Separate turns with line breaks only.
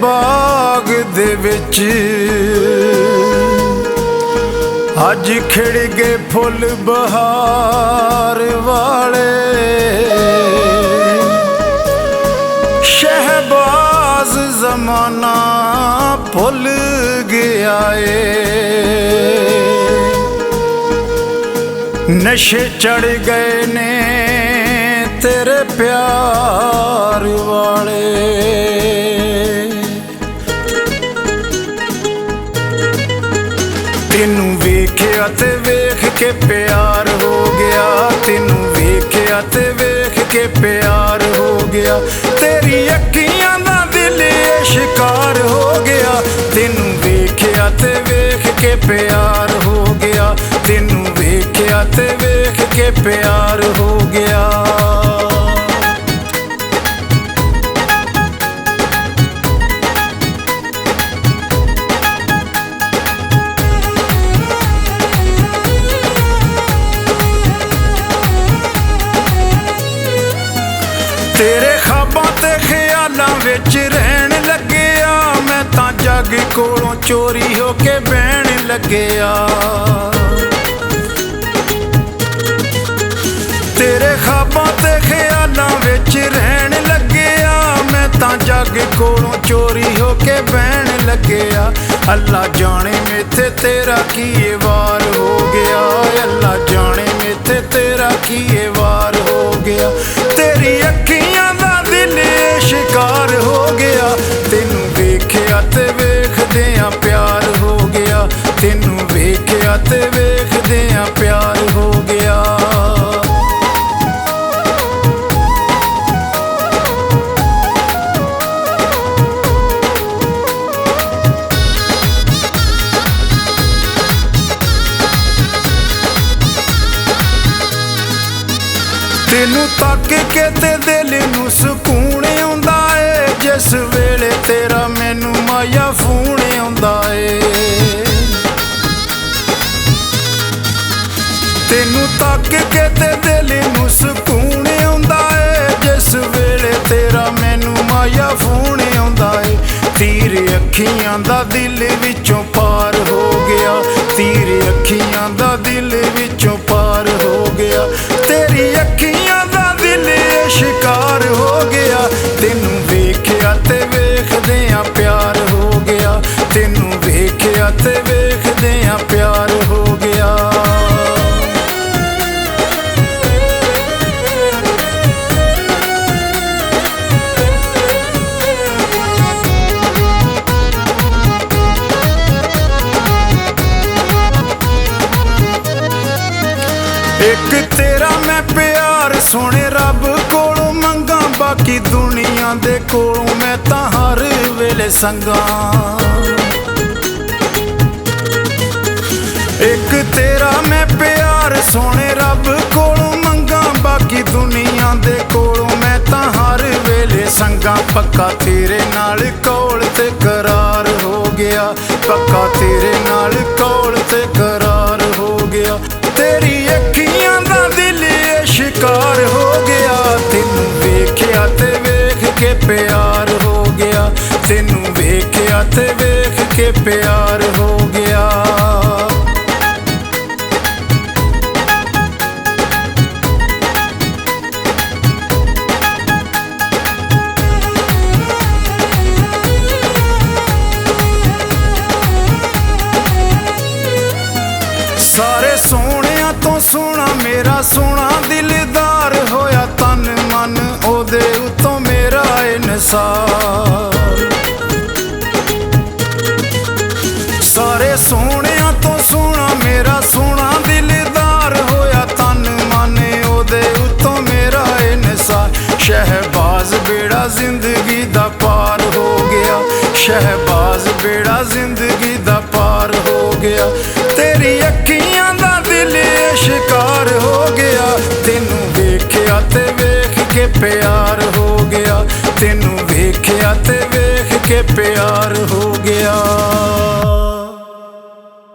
बाग दे विच अज खिड़ गए फुल बहार वाले। शहबाज जमाना भुल गया है, नशे चढ़ गए ने तेरे प्यार वाले। तेनू वेख्या ते वेख के प्यार हो गया, तेनू वेख्या ते वेख के प्यार हो गया। तेरी अखियां दा दिल शिकार हो गया, तेनू वेख्या ते वेख के प्यार हो गया, तेनू वेख्या ते वेख के प्यार हो गया। तेरे ख्वाबां ते ख्यालां विच रहन लग्गिया, मैं तां जग कोलों चोरी हो के बहन लग्गिया। तेरे ख्वाबां ते ख्यालां विच रहन लग्गिया, मैं तां जग कोलों चोरी हो के बहन लग्गिया। अल्लाह जाने मेथे तेरा की वार हो गया, अल्लाह जाने मेथे तेरा की वार हो गया। तेरी अखियां दा दिल शिकार हो गया, तेनू वेख्या ते वेखदियां प्यार हो गया, तेनू वेख्या ते वेखदियां प्यार हो गया। तेनू तक के ते दिल नू सुकून आउंदा है, जिस वेले तेरा मैनू माया फोन आउंदा है। तेनू तक के ते दिल नू सुकून आउंदा है, जिस वेले तेरा मैनू माया फोन आउंदा है। तीर अखियां दा दिल विचों पार हो गया, तीर अखियां दा दिल विचों पार हो गया। तेरी अखियां दा दिल शिकार हो गया, तेनू वेख्या ते वेखदियां प्यार हो गया, तेनू वेख्या ते वेखदियां प्यार हो गया। एक तेरा मैं प्यार सोने रब कोलों मंगा, बाकी दुनिया दे कोलों मैं तां हर वेले संगा। एक तेरा मैं प्यार सोने रब कोलों मंगा, बाकी दुनिया दे कोलों मैं तां हर वेले संगा। पक्का तेरे नाल कौल ते करार हो गया, पक्का तेरे नाल कौल ते करार हो गया। तेरी अखियां दा दिल शिकार हो गया, तेनू वेख्या ते वेख के प्यार हो गया, तेनू वेख्या ते वेख के प्यार हो गया। सारे सोहणियां तो सोहना मेरा सोहना दिलदार होया, तन मन ओदे उत्तों मेरा इनसार। सारे सोहणियां तो सोहना मेरा सोहना दिलदार होया, तन मन ओदे उत्तों मेरा इनसार। शहबाज बेड़ा जिंदगी दा पार हो गया, शहबाज बेड़ा जिंदगी दा पार हो गया। तेरी अखियां दा दिल शिकार हो गया, तेनू वेख्या ते वेख के प्यार हो गया, तेनू वेख्या ते वेख के प्यार हो गया।